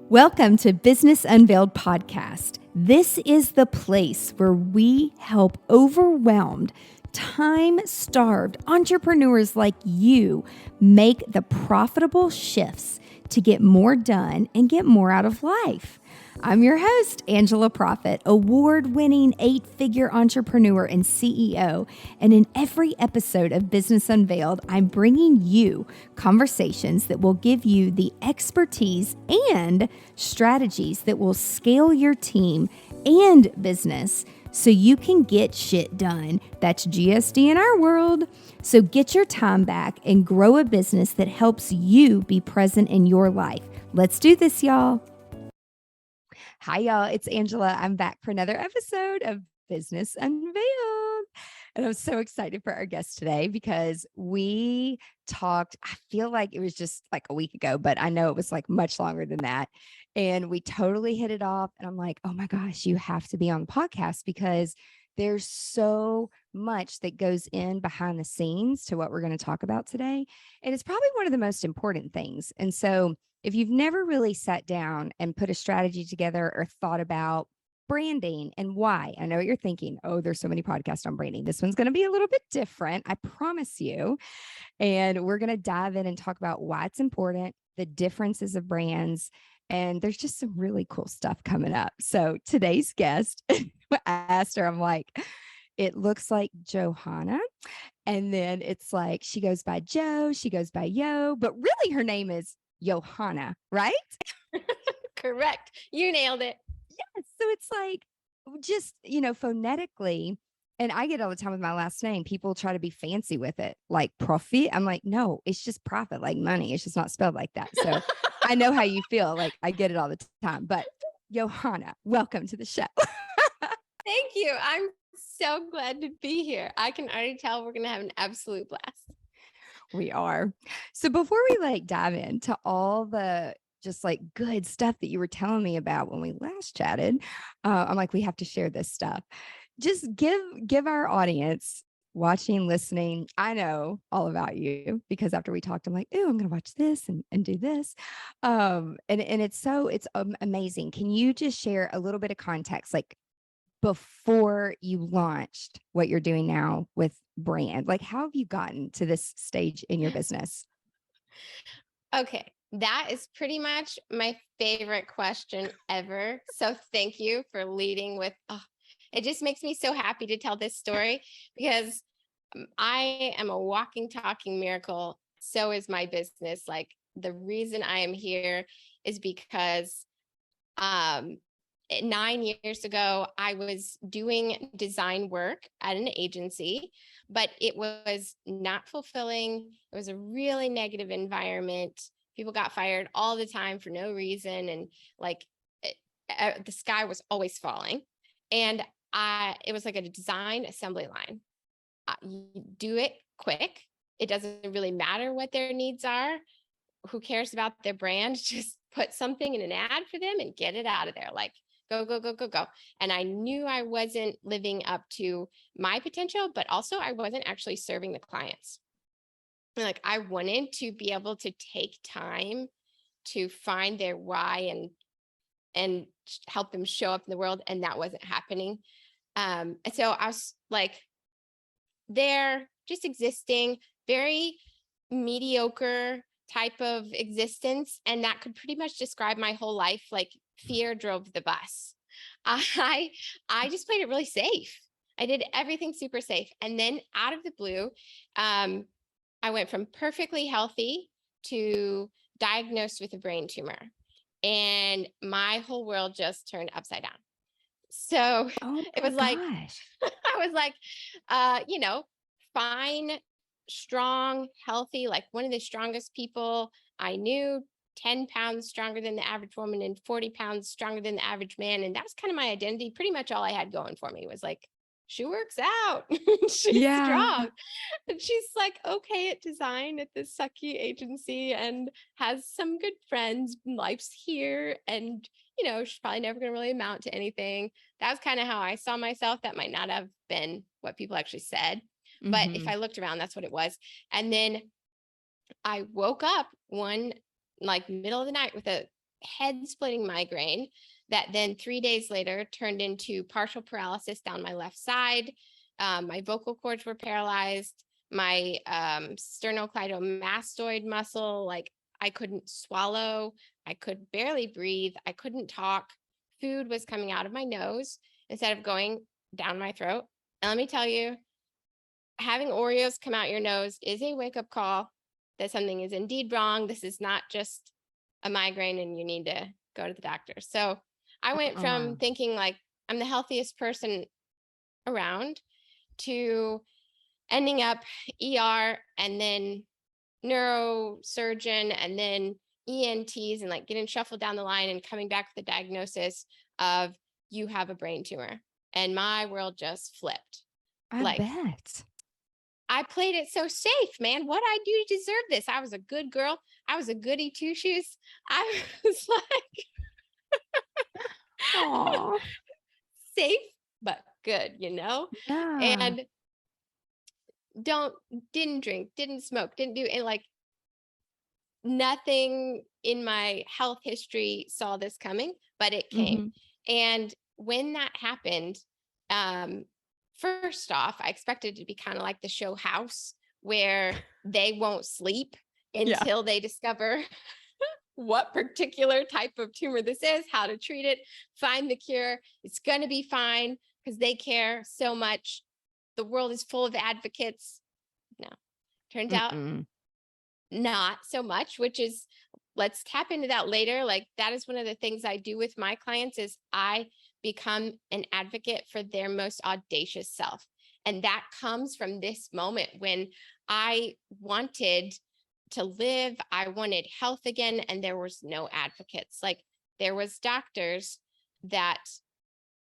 Welcome to Business Unveiled Podcast. This is the place where we help overwhelmed, time-starved entrepreneurs like you make the profitable shifts to get more done and get more out of life. I'm your host, Angela Profit, award-winning 8-figure entrepreneur and CEO. And in every episode of Business Unveiled, I'm bringing you conversations that will give you the expertise and strategies that will scale your team and business so you can get shit done. That's GSD in our world. So get your time back and grow a business that helps you be present in your life. Let's do this, y'all. Hi, y'all. It's Angela. I'm back for another episode of Business Unveiled. And I'm so excited for our guest today because we talked, I feel like it was just like a week ago, but I know it was like much longer than that. And we totally hit it off. And I'm like, oh my gosh, you have to be on the podcast because there's so much that goes in behind the scenes to what we're going to talk about today. And it's probably one of the most important things. And so if you've never really sat down and put a strategy together or thought about branding and why, I know what you're thinking. Oh, there's so many podcasts on branding. This one's going to be a little bit different. I promise you. And we're going to dive in and talk about why it's important, the differences of brands, and there's just some really cool stuff coming up. So today's guest, I asked her, I'm like, it looks like Johanna. And then it's like, she goes by Joe, she goes by Yo, but really her name is Johanna, right? Correct. You nailed it. Yes. So it's like just, phonetically, and I get all the time with my last name, people try to be fancy with it, like profit. I'm like, no, it's just profit, like money. It's just not spelled like that. So I know how you feel. Like I get it all the time. But Johanna, welcome to the show. Thank you. I'm so glad to be here. I can already tell we're going to have an absolute blast. We are. So before we dive into all the just like good stuff that you were telling me about when we last chatted, I'm like, we have to share this stuff. Just give our audience watching, listening. I know all about you because after we talked, I'm like, oh, I'm going to watch this and do this. And it's amazing. Can you just share a little bit of context, like before you launched what you're doing now with brand? Like, how have you gotten to this stage in your business? Okay. That is pretty much my favorite question ever. So thank you for leading with, it just makes me so happy to tell this story because I am a walking, talking miracle. So is my business. Like the reason I am here is because 9 years ago, I was doing design work at an agency, but it was not fulfilling. It was a really negative environment. People got fired all the time for no reason. And the sky was always falling. And it was like a design assembly line. You do it quick. It doesn't really matter what their needs are. Who cares about their brand? Just put something in an ad for them and get it out of there. Like, go, go, go, go, go. And I knew I wasn't living up to my potential, but also I wasn't actually serving the clients. Like I wanted to be able to take time to find their why and help them show up in the world. And that wasn't happening. And so I was like there just existing, very mediocre type of existence. And that could pretty much describe my whole life. Like fear drove the bus. I just played it really safe. I did everything super safe. And then out of the blue, I went from perfectly healthy to diagnosed with a brain tumor. And my whole world just turned upside down. So it was like, I was like, fine, strong, healthy, like one of the strongest people I knew, 10 pounds stronger than the average woman and 40 pounds stronger than the average man. And that was kind of my identity. Pretty much all I had going for me was like, she works out. She's strong. And she's like, okay at design at this sucky agency and has some good friends. Life's here. And, she's probably never going to really amount to anything. That was kind of how I saw myself. That might not have been what people actually said. But if I looked around, that's what it was. And then I woke up one like middle of the night with a head splitting migraine that then 3 days later turned into partial paralysis down my left side. My vocal cords were paralyzed. My sternocleidomastoid muscle, like I couldn't swallow. I could barely breathe. I couldn't talk. Food was coming out of my nose instead of going down my throat. And let me tell you, having Oreos come out your nose is a wake-up call that something is indeed wrong. This is not just a migraine and you need to go to the doctor. So I went from thinking like I'm the healthiest person around to ending up ER and then neurosurgeon and then ENTs and like getting shuffled down the line and coming back with the diagnosis of you have a brain tumor. And my world just flipped. I bet. I played it so safe, man. What I do to deserve this? I was a good girl. I was a goody two shoes. I was like safe, but good, Yeah. and didn't drink, didn't smoke, didn't do it. Like nothing in my health history saw this coming, but it came. And when that happened, first off, I expected it to be kind of like the show House, where they won't sleep until they discover what particular type of tumor this is, how to treat it, find the cure. It's going to be fine because they care so much. The world is full of advocates. No, turns out not so much, which is, let's tap into that later. Like that is one of the things I do with my clients is I become an advocate for their most audacious self. And that comes from this moment when I wanted to live, I wanted health again, and there was no advocates. Like there was doctors that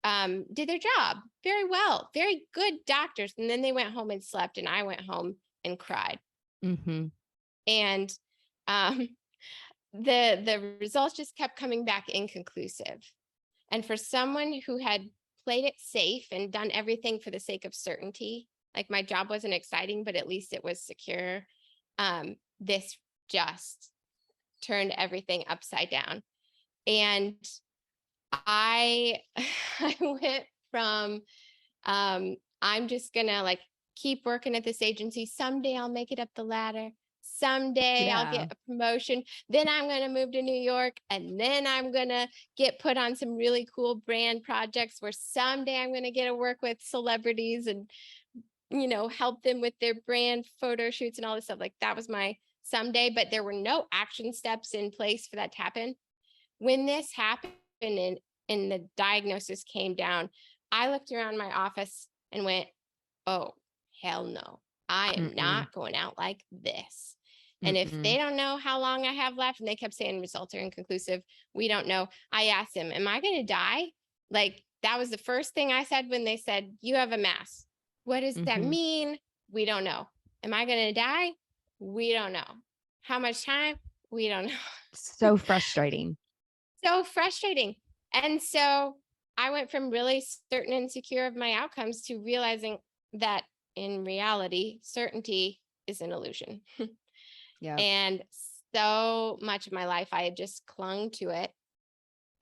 did their job very well, very good doctors. And then they went home and slept, and I went home and cried. And the results just kept coming back inconclusive. And for someone who had played it safe and done everything for the sake of certainty, like my job wasn't exciting, but at least it was secure. This just turned everything upside down. And I went from, I'm just gonna like keep working at this agency. Someday I'll make it up the ladder. Someday I'll get a promotion. Then I'm going to move to New York. And then I'm going to get put on some really cool brand projects where someday I'm going to get to work with celebrities and, help them with their brand photo shoots and all this stuff. Like that was my someday, but there were no action steps in place for that to happen. When this happened and the diagnosis came down, I looked around my office and went, oh, hell no. I am not going out like this. And if they don't know how long I have left, and they kept saying results are inconclusive, we don't know. I asked them, am I going to die? Like that was the first thing I said when they said, you have a mass. What does that mean? We don't know. Am I going to die? We don't know. How much time? We don't know. So frustrating. So frustrating. And so I went from really certain and secure of my outcomes to realizing that in reality, certainty is an illusion. And so much of my life, I had just clung to it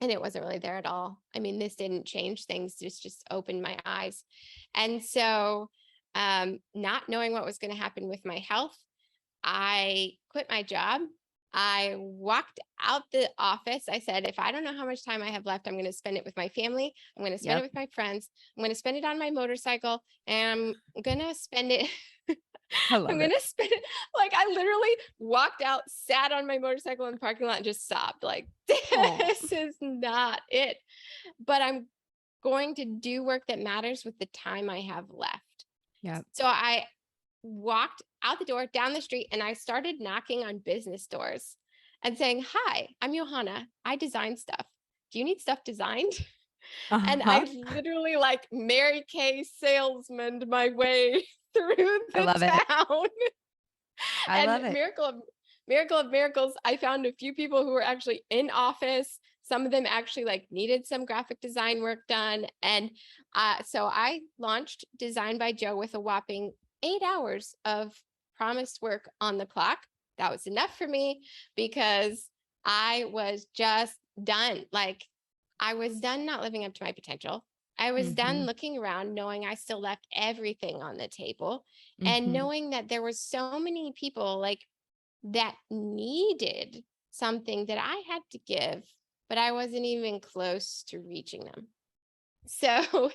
and it wasn't really there at all. I mean, this didn't change things. This just opened my eyes. And so not knowing what was going to happen with my health, I quit my job. I walked out the office. I said, if I don't know how much time I have left, I'm going to spend it with my family. I'm going to spend it with my friends. I'm going to spend it on my motorcycle, and I'm going to spend it. I'm going to spend it. Like I literally walked out, sat on my motorcycle in the parking lot and just sobbed like, this is not it. But I'm going to do work that matters with the time I have left. So I walked out the door down the street and I started knocking on business doors and saying, hi, I'm Johanna. I design stuff. Do you need stuff designed? And I literally like Mary Kay salesmaned my way through the town. I love it. Miracle of miracles. I found a few people who were actually in office. Some of them actually like needed some graphic design work done. And so I launched Design by Joe with a whopping 8 hours of promised work on the clock. That was enough for me because I was just done. Like, I was done not living up to my potential. I was done looking around, knowing I still left everything on the table, and Mm-hmm. knowing that there were so many people like that needed something that I had to give, but I wasn't even close to reaching them. So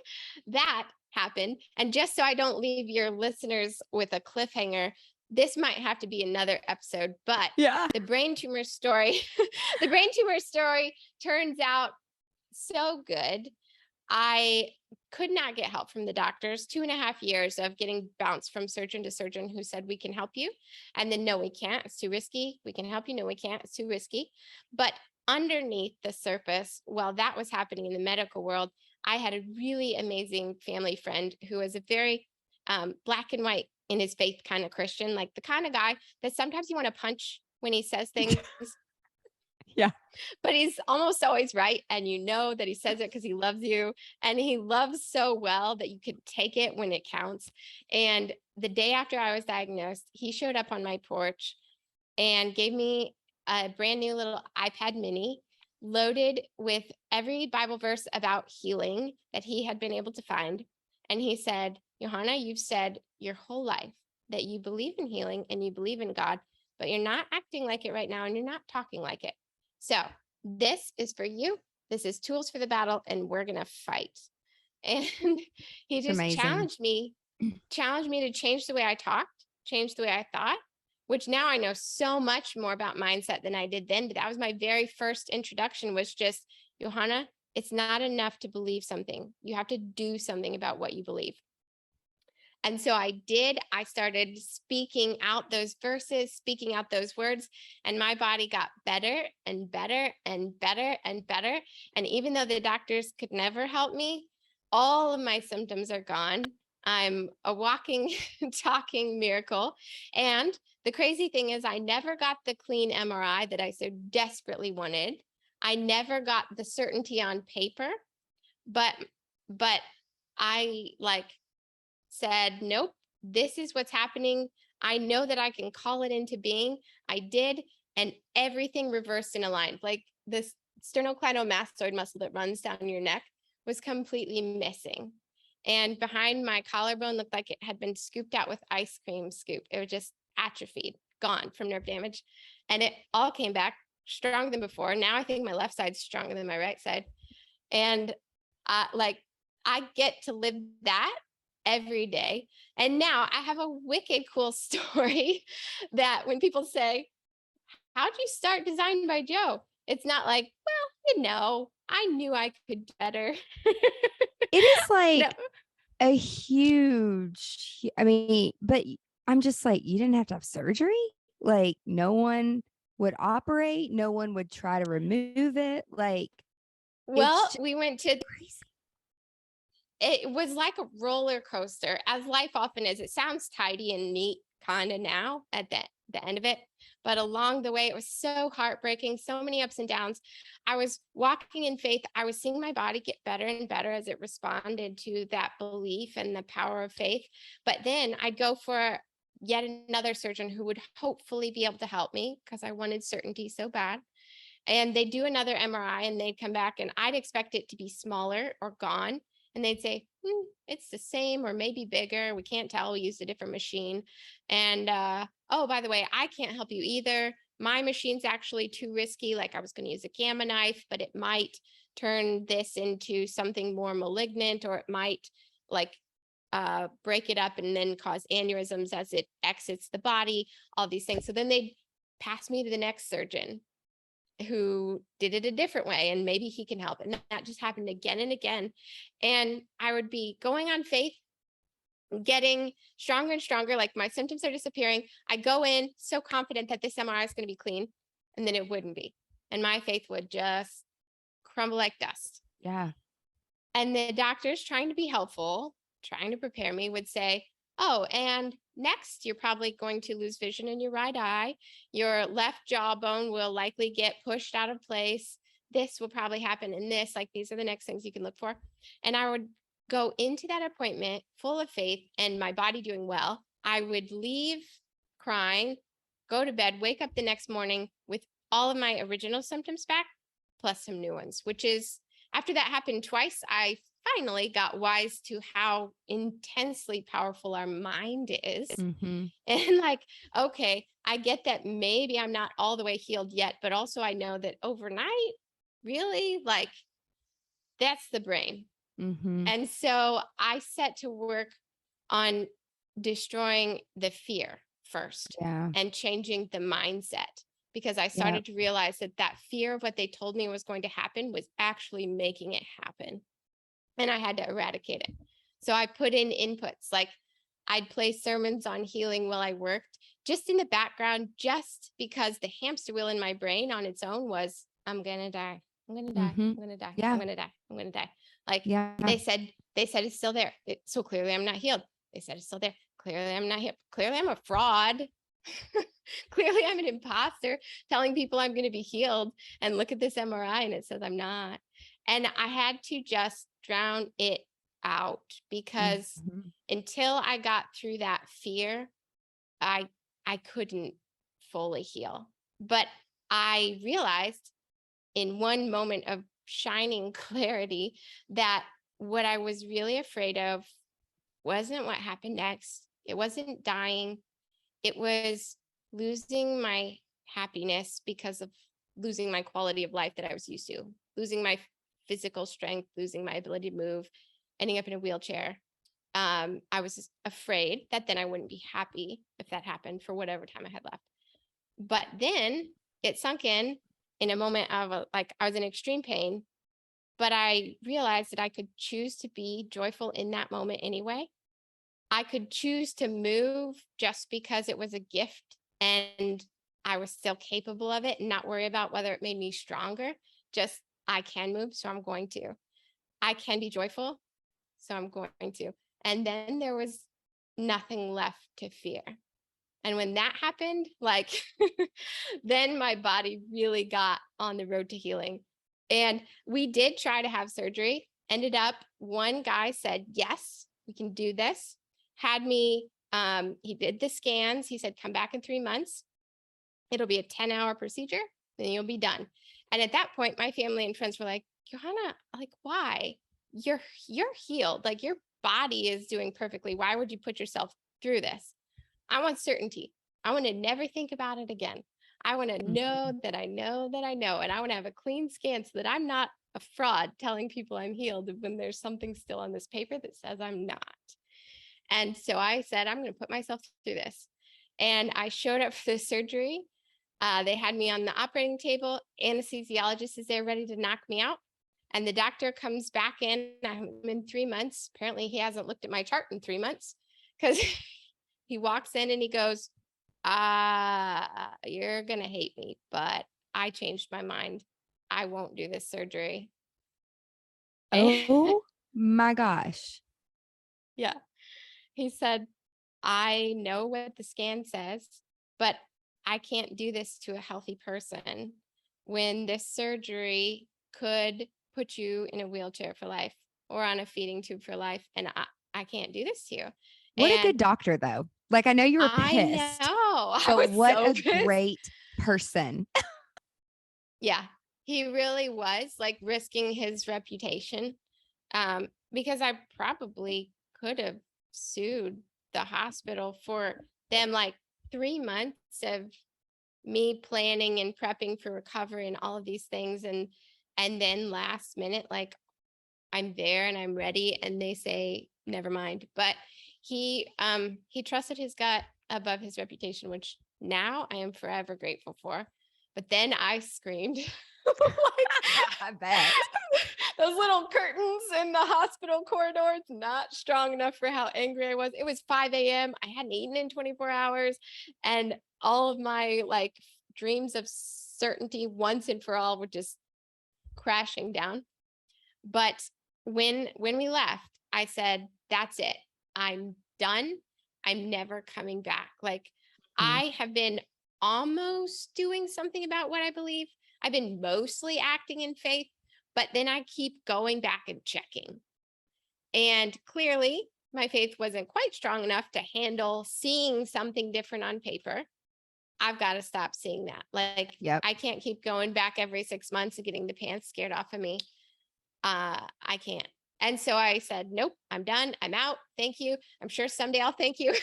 that happened. And just so I don't leave your listeners with a cliffhanger, this might have to be another episode, but Yeah. the brain tumor story, the brain tumor story turns out so good. I could not get help from the doctors. 2.5 years of getting bounced from surgeon to surgeon who said, we can help you. And then, no, we can't. It's too risky. We can help you. No, we can't. It's too risky. But underneath the surface, while that was happening in the medical world, I had a really amazing family friend who was a very black and white in his faith kind of Christian, like the kind of guy that sometimes you want to punch when he says things, Yeah. but he's almost always right. And you know that he says it because he loves you. And he loves so well that you could take it when it counts. And the day after I was diagnosed, he showed up on my porch and gave me a brand new little iPad mini loaded with every Bible verse about healing that he had been able to find. And he said, Johanna, you've said your whole life that you believe in healing and you believe in God, but you're not acting like it right now and you're not talking like it. So this is for you. This is tools for the battle, and we're going to fight. And he It's just amazing. challenged me to change the way I talked, change the way I thought, which now I know so much more about mindset than I did then. But that was my very first introduction, was just, Johanna, it's not enough to believe something. You have to do something about what you believe. And so I did. I started speaking out those verses, speaking out those words, and my body got better and better and better and better. And even though the doctors could never help me, all of my symptoms are gone. I'm a walking, talking miracle. And the crazy thing is, I never got the clean MRI that I so desperately wanted. I never got the certainty on paper, but I like said, nope, this is what's happening. I know that I can call it into being. I did, and everything reversed and aligned. Like this sternocleidomastoid muscle that runs down your neck was completely missing. And behind my collarbone looked like it had been scooped out with ice cream scoop. It was just atrophied, gone from nerve damage. And it all came back stronger than before. Now I think my left side's stronger than my right side. And I get to live that every day. And now I have a wicked cool story that when people say, how'd you start Design by Joe? It's not like, well, I knew I could do better. It is No, like a huge, I mean, but I'm just like, you didn't have to have surgery? Like, no one would operate, no one would try to remove it. Like, it's well, just we went to, crazy. it was like a roller coaster, as life often is. It sounds tidy and neat kind of now at the end of it, but along the way, it was so heartbreaking, so many ups and downs. I was walking in faith. I was seeing my body get better and better as it responded to that belief and the power of faith. But then I'd go for yet another surgeon who would hopefully be able to help me because I wanted certainty so bad. And they'd do another MRI and they'd come back, and I'd expect it to be smaller or gone. And they'd say, it's the same or maybe bigger. We can't tell. We used a different machine. And oh, by the way, I can't help you either. My machine's actually too risky. Like, I was going to use a gamma knife, but it might turn this into something more malignant, or it might like break it up and then cause aneurysms as it exits the body, all these things. So then they'd pass me to the next surgeon who did it a different way, and maybe he can help. And that just happened again and again. And I would be going on faith, getting stronger and stronger. Like, my symptoms are disappearing. I go in so confident that this MRI is going to be clean, and then it wouldn't be. And my faith would just crumble like dust. Yeah. And the doctors, trying to be helpful, trying to prepare me, would say, oh, and next, you're probably going to lose vision in your right eye. Your left jawbone will likely get pushed out of place. This will probably happen in this. Like, these are the next things you can look for. And I would go into that appointment full of faith and my body doing well. I would leave crying, go to bed, wake up the next morning with all of my original symptoms back, plus some new ones, which is, after that happened twice, I finally got wise to how intensely powerful our mind is. Mm-hmm. And like, okay, I get that maybe I'm not all the way healed yet, but also I know that overnight, really, like, that's the brain. Mm-hmm. And so I set to work on destroying the fear first Yeah. and changing the mindset, because I Yep. started to realize that that fear of what they told me was going to happen was actually making it happen. And I had to eradicate it. So I put in inputs, like I'd play sermons on healing while I worked, just in the background, just because the hamster wheel in my brain on its own was, I'm going to die. I'm going to die. Mm-hmm. I'm going to die. Yeah. I'm going to die. I'm going to die. Like Yeah. they said it's still there. So clearly I'm not healed. They said it's still there. Clearly I'm not healed. Clearly I'm a fraud. Clearly I'm an imposter telling people I'm going to be healed. And look at this MRI and it says I'm not. And I had to just drown it out, because Mm-hmm. until I got through that fear, I couldn't fully heal. But I realized in one moment of shining clarity that what I was really afraid of wasn't what happened next. It wasn't dying. It was losing my happiness because of losing my quality of life that I was used to, losing my physical strength, losing my ability to move, ending up in a wheelchair. I was afraid that then I wouldn't be happy if that happened for whatever time I had left. But then it sunk in a moment of like, I was in extreme pain, but I realized that I could choose to be joyful in that moment anyway. I could choose to move just because it was a gift and I was still capable of it, and not worry about whether it made me stronger. Just, I can move, so I'm going to. I can be joyful, so I'm going to. And then there was nothing left to fear. And when that happened, like, then my body really got on the road to healing. And we did try to have surgery. Ended up, one guy said, yes, we can do this. Had me, he did the scans. He said, come back in 3 months. It'll be a 10-hour procedure, then you'll be done. And at that point, my family and friends were like, Johanna, like, why? You're healed. Like, your body is doing perfectly. Why would you put yourself through this? I want certainty. I want to never think about it again. I want to know that I know that I know. And I want to have a clean scan so that I'm not a fraud telling people I'm healed when there's something still on this paper that says I'm not. And so I said, I'm going to put myself through this. And I showed up for the surgery. They had me on the operating table. Anesthesiologist is there ready to knock me out. And the doctor comes back in. I'm in 3 months. Apparently, he hasn't looked at my chart in 3 months, because he walks in and he goes, you're going to hate me, but I changed my mind. I won't do this surgery. Oh my gosh. Yeah. He said, I know what the scan says, but I can't do this to a healthy person when this surgery could put you in a wheelchair for life or on a feeding tube for life. And I can't do this to you. What a And good doctor, though. Like, I know you were I pissed, know. I but was what so a pissed. great person. Yeah, he really was, like, risking his reputation, because I probably could have sued the hospital for them, like, 3 months of me planning and prepping for recovery and all of these things, and then last minute, like, I'm there and I'm ready, and they say never mind. But he trusted his gut above his reputation, which now I am forever grateful for. But then I screamed. I bet. Those little curtains in the hospital corridors, not strong enough for how angry I was. It was 5 a.m. I hadn't eaten in 24 hours. And all of my, like, dreams of certainty once and for all were just crashing down. But when we left, I said, that's it. I'm done. I'm never coming back. Like, I have been almost doing something about what I believe. I've been mostly acting in faith, but then I keep going back and checking. And clearly my faith wasn't quite strong enough to handle seeing something different on paper. I've got to stop seeing that. Like, Yep. I can't keep going back every 6 months and getting the pants scared off of me. I can't. And so I said, nope, I'm done. I'm out. Thank you. I'm sure someday I'll thank you.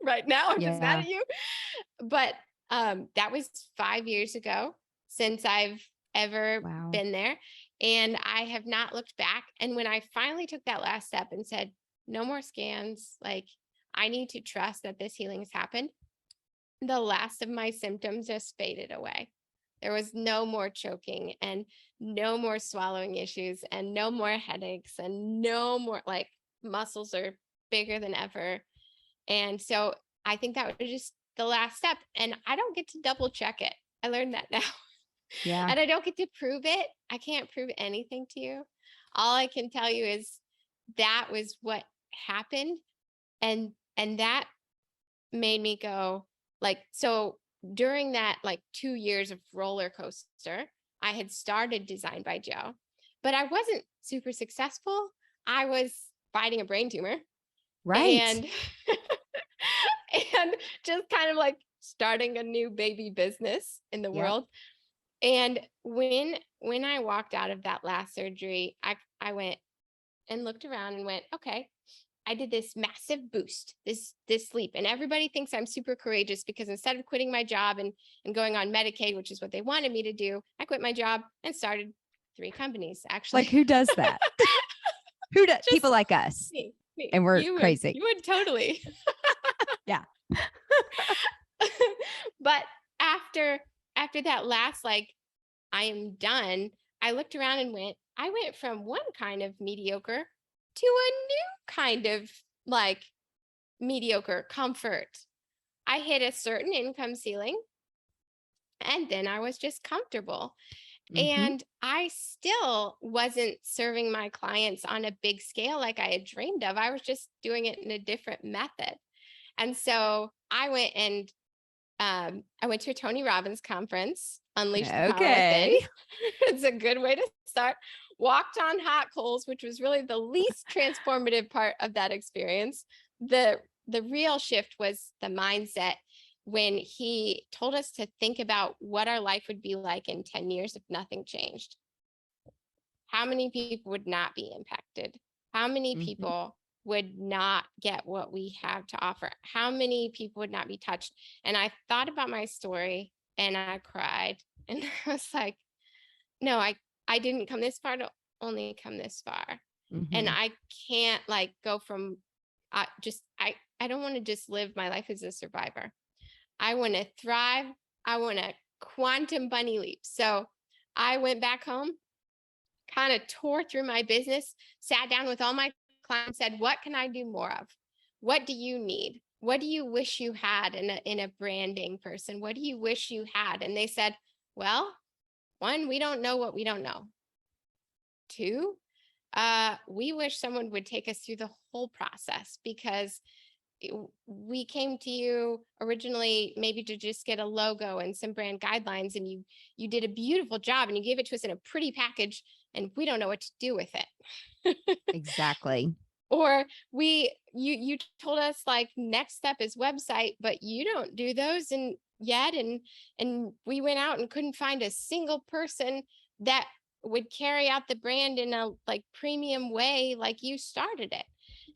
Right now, I'm just mad Yeah. at you. But that was 5 years ago since I've ever Wow. been there. And I have not looked back. And when I finally took that last step and said, no more scans, like, I need to trust that this healing has happened, the last of my symptoms just faded away. There was no more choking and no more swallowing issues and no more headaches and no more, like, muscles are bigger than ever. And so I think that was just the last step. And I don't get to double check it. I learned that now. Yeah. And I don't get to prove it. I can't prove anything to you. All I can tell you is that was what happened. And that made me go, like, so during that, like, 2 years of roller coaster, I had started Design by Joe, but I wasn't super successful. I was fighting a brain tumor Right. and and just kind of like starting a new baby business in the Yep. world. And when I walked out of that last surgery, I went and looked around and went, okay, I did this massive boost, this leap. And everybody thinks I'm super courageous because instead of quitting my job and going on Medicaid, which is what they wanted me to do, I quit my job and started 3 companies, actually. Like, who does that? Who does? Just People like us. me. And we're You crazy. would totally. Yeah. But after that last, like, I am done, I looked around and I went from one kind of mediocre to a new kind of, like, mediocre comfort. I hit a certain income ceiling and then I was just comfortable. Mm-hmm. And I still wasn't serving my clients on a big scale like I had dreamed of. I was just doing it in a different method. And so I went to a Tony Robbins conference, Unleash the Power Within. Okay. It's a good way to start. Walked on hot coals, which was really the least transformative part of that experience. The real shift was the mindset when he told us to think about what our life would be like in 10 years if nothing changed. How many people would not be impacted? How many Mm-hmm. people would not get what we have to offer? How many people would not be touched? And I thought about my story and I cried. And I was like, no, I didn't come this far to only come this far. Mm-hmm. And I can't, like, go from I don't want to just live my life as a survivor. I want to thrive. I want to quantum bunny leap. So I went back home, kind of tore through my business, sat down with all my clients, said, what can I do more of? What do you need? What do you wish you had in a branding person? What do you wish you had? And they said, well, 1, we don't know what we don't know. 2, we wish someone would take us through the whole process because we came to you originally maybe to just get a logo and some brand guidelines, and you did a beautiful job and you gave it to us in a pretty package and we don't know what to do with it. Exactly. Or you told us, like, next step is website, but you don't do those yet, and we went out and couldn't find a single person that would carry out the brand in a, like, premium way like you started it.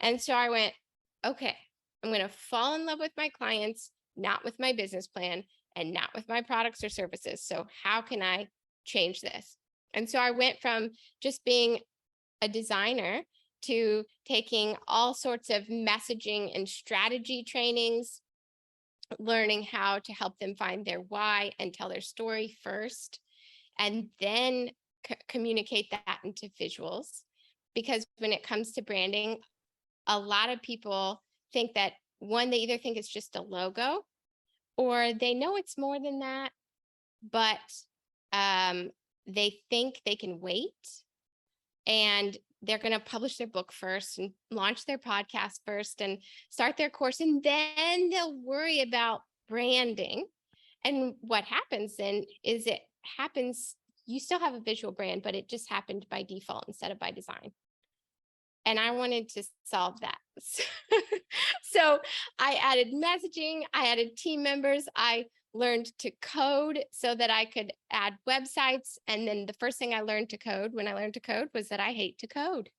And so I went, okay, I'm going to fall in love with my clients, not with my business plan and not with my products or services. So how can I change this? And so I went from just being a designer to taking all sorts of messaging and strategy trainings, learning how to help them find their why and tell their story first, and then communicate that into visuals. Because when it comes to branding, a lot of people think that, one, they either think it's just a logo or they know it's more than that, but they think they can wait and they're going to publish their book first and launch their podcast first and start their course, and then they'll worry about branding. And what happens then is you still have a visual brand, but it just happened by default instead of by design. and I wanted to solve that. So I added messaging, I added team members, I learned to code so that I could add websites. And then the first thing I learned to code when I learned to code was that I hate to code.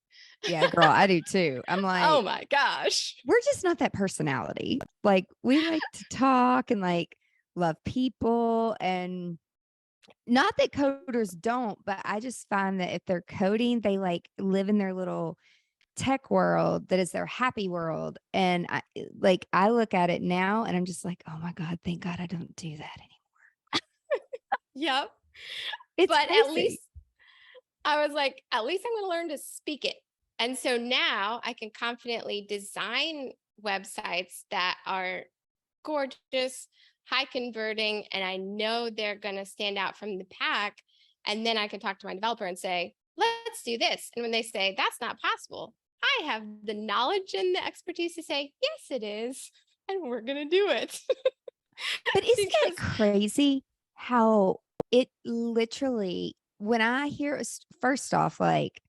Yeah, girl, I do too. I'm Oh like, my gosh. we're just not that personality. Like, we like to talk and like love people, and not that coders don't, but I just find that if they're coding, they like live in their little tech world that is their happy world. And I look at it now and I'm just like, oh my God, thank God I don't do that anymore. Yep. It's But at crazy. least I was like, at least I'm going to learn to speak it. And so now I can confidently design websites that are gorgeous, high converting, and I know they're going to stand out from the pack. And then I can talk to my developer and say, let's do this. And when they say that's not possible, I have the knowledge and the expertise to say, yes, it is. And we're going to do it. But isn't it Because, crazy how it literally, when I hear, first off, like,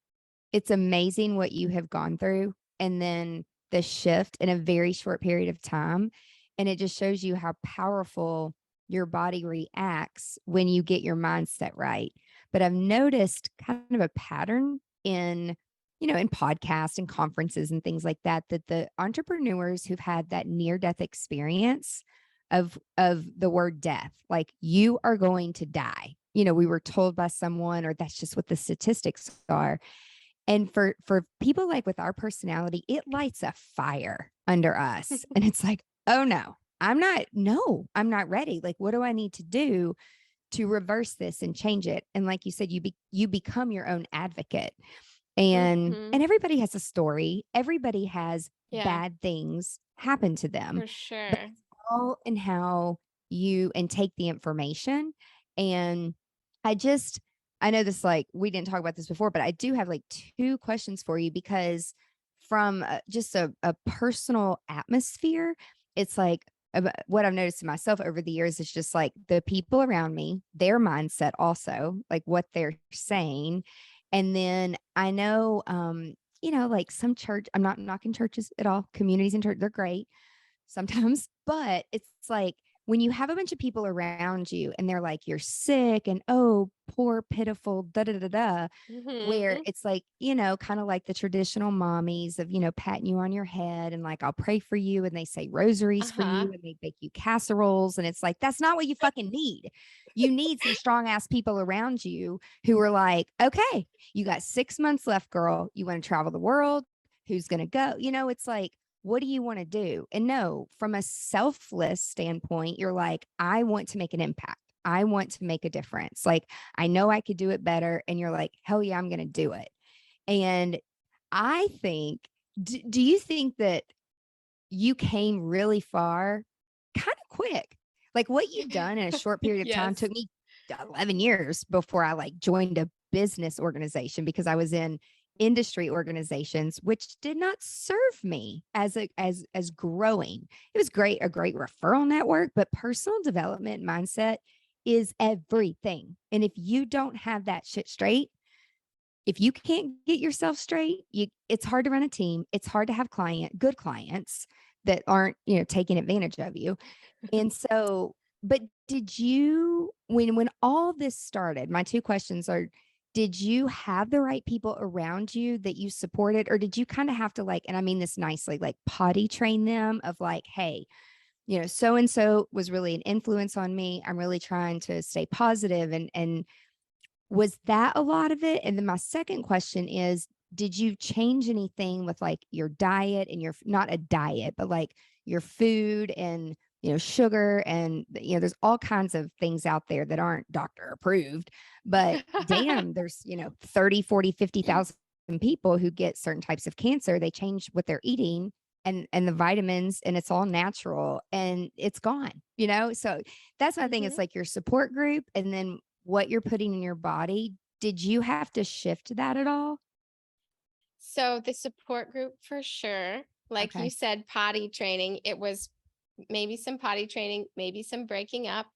it's amazing what you have gone through, and then the shift in a very short period of time. And it just shows you how powerful your body reacts when you get your mindset right. But I've noticed kind of a pattern in, in podcasts and conferences and things like that, that the entrepreneurs who've had that near death experience of the word death, like, you are going to die. We were told by someone, or that's just what the statistics are. And for people like with our personality, it lights a fire under us. And it's like, oh no, I'm not ready. Like, what do I need to do to reverse this and change it? And like you said, you become your own advocate. And everybody has a story. Everybody has yeah, bad things happen to them. for But sure. it's all in how you and take the information. And I just I know this, like, we didn't talk about this before, but I do have like two questions for you, because from just a personal atmosphere, it's like, what I've noticed in myself over the years is just like the people around me, their mindset also, like what they're saying. And then I know, like some church, I'm not knocking churches at all. Communities in church, they're great sometimes, but it's like when you have a bunch of people around you and they're like, you're sick and, oh, poor, pitiful, da da da da, where Hmm. it's like, kind of like the traditional mommies of, patting you on your head and like, I'll pray for you. And they say rosaries for Uh-huh. you and they bake you casseroles. And it's like, that's not what you fucking need. You need some strong ass people around you who are like, okay, you got 6 months left, girl. You want to travel the world? Who's going to go? It's like, what do you want to do? And no, from a selfless standpoint, you're like, I want to make an impact. I want to make a difference. Like, I know I could do it better. And you're like, hell yeah, I'm going to do it. And I think, do you think that you came really far kind of quick? Like, what you've done in a short period of time Yes. took me 11 years before I like joined a business organization, because I was in industry organizations which did not serve me as growing. It was great, a great referral network, but personal development mindset is everything. And if you don't have that shit straight, if you can't get yourself straight, it's hard to run a team. It's hard to have good clients that aren't, taking advantage of you. And so, but did you, when all this started, my two questions are, did you have the right people around you that you supported, or did you kind of have to, like, and I mean this nicely, like potty train them of like, hey, so and so was really an influence on me. I'm really trying to stay positive, and was that a lot of it? And then my second question is, did you change anything with like your diet and your, not a diet, but like your food and, sugar and, there's all kinds of things out there that aren't doctor approved, but damn, there's, 30, 40, 50,000 people who get certain types of cancer. They change what they're eating and the vitamins, and it's all natural and it's gone, So that's my thing. It's Hmm. like your support group, and then what you're putting in your body. Did you have to shift that at all? So the support group for sure. Like you Okay. said, potty training, it was maybe some potty training, maybe some breaking up.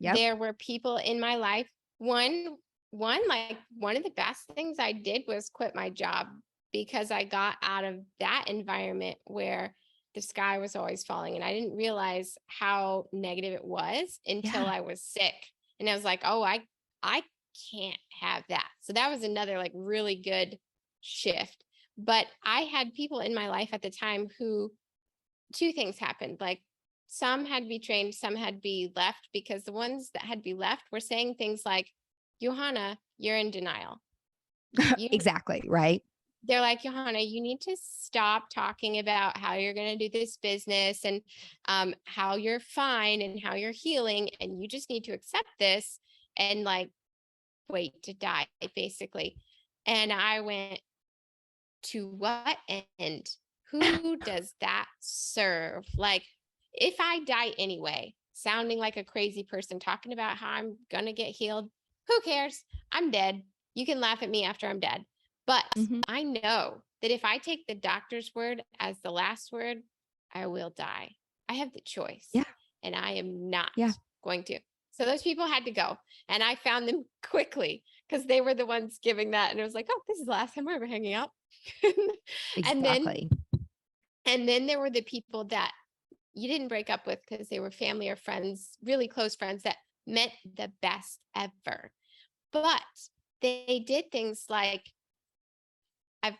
Yep. There were people in my life. One, like one of the best things I did was quit my job because I got out of that environment where the sky was always falling. And I didn't realize how negative it was until Yeah. I was sick. And I was like, oh, I can't have that. So that was another like really good shift. But I had people in my life at the time who two things happened. Like some had to be trained, some had to be left, because the ones that had to be left were saying things like, Johanna, you're in denial. You Exactly. Right. They're like, Johanna, you need to stop talking about how you're going to do this business and how you're fine and how you're healing. And you just need to accept this and like wait to die, basically. And I went, to what end? Who does that serve? Like, if I die anyway, sounding like a crazy person, talking about how I'm going to get healed, who cares? I'm dead. You can laugh at me after I'm dead. But Mhm. I know that if I take the doctor's word as the last word, I will die. I have the choice, Yeah. and I am not Yeah. going to. So those people had to go, and I found them quickly because they were the ones giving that. And it was like, oh, this is the last time we're ever hanging out. and then Exactly. and then there were the people that you didn't break up with because they were family or friends, really close friends that meant the best ever. But they did things like, I've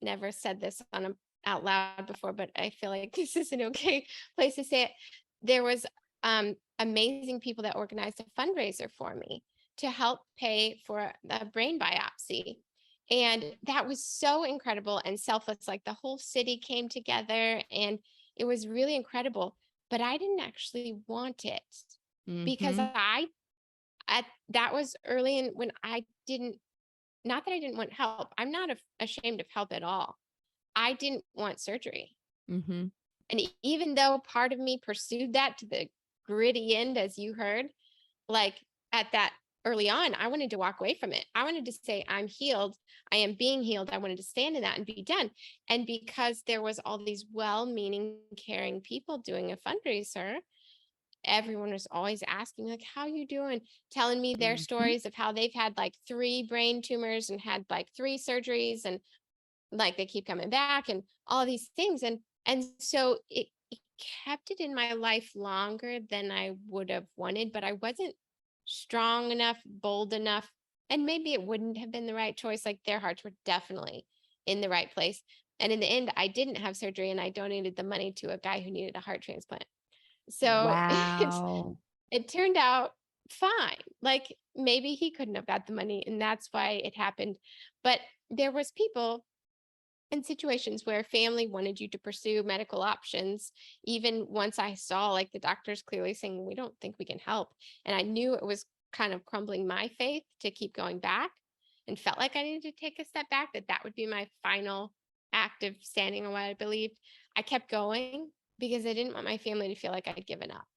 never said this on out loud before, but I feel like this is an okay place to say it. There was amazing people that organized a fundraiser for me to help pay for a brain biopsy. And that was so incredible and selfless. Like the whole city came together and it was really incredible. But I didn't actually want it because Mhm. that was early in when I didn't, not that I didn't want help. I'm not ashamed of help at all. I didn't want surgery. Mhm. And even though part of me pursued that to the gritty end, as you heard, like at that early on, I wanted to walk away from it. I wanted to say, I'm healed. I am being healed. I wanted to stand in that and be done. And because there was all these well-meaning, caring people doing a fundraiser, everyone was always asking like, how you doing, telling me their Mhm. stories of how they've had like 3 brain tumors and had like 3 surgeries, and like they keep coming back and all these things. And so it kept it in my life longer than I would have wanted, but I wasn't strong enough, bold enough, and maybe it wouldn't have been the right choice. Like their hearts were definitely in the right place. And in the end, I didn't have surgery and I donated the money to a guy who needed a heart transplant. So Wow. it turned out fine. Like maybe he couldn't have got the money and that's why it happened. But there was people in situations where family wanted you to pursue medical options, even once I saw like the doctors clearly saying, we don't think we can help. And I knew it was kind of crumbling my faith to keep going back, and felt like I needed to take a step back, that would be my final act of standing on what I believed. I kept going because I didn't want my family to feel like I'd given up.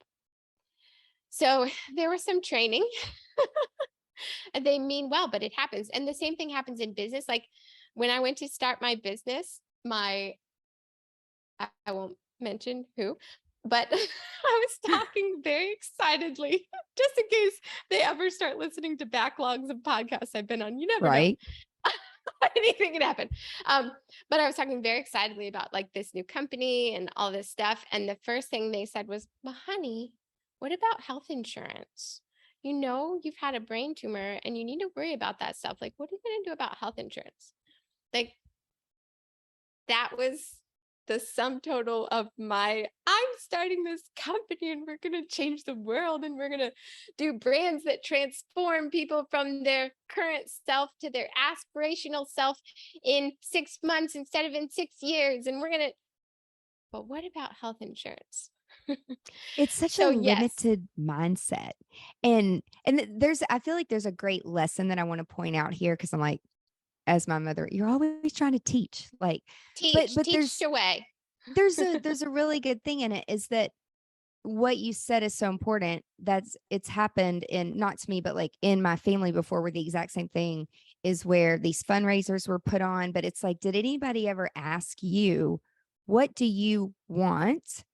So there was some training. And they mean well, but it happens. And the same thing happens in business. Like when I went to start my business, I won't mention who, but I was talking very excitedly, just in case they ever start listening to backlogs of podcasts I've been on. You never know. Right. Anything can happen. But I was talking very excitedly about like this new company and all this stuff. And the first thing they said was, well, honey, what about health insurance? You know, you've had a brain tumor and you need to worry about that stuff. Like, what are you going to do about health insurance? Like, that was the sum total of I'm starting this company and we're going to change the world and we're going to do brands that transform people from their current self to their aspirational self in 6 months instead of in 6 years. And we're going to, but what about health insurance? It's such a So yes, limited mindset. And there's I feel like there's a great lesson that I want to point out here because I'm like, as my mother, you're always trying to teach. Like, but teach away. there's a really good thing in it is that what you said is so important. It's happened in not to me, but like in my family before where the exact same thing is where these fundraisers were put on. But it's like, did anybody ever ask you, what do you want?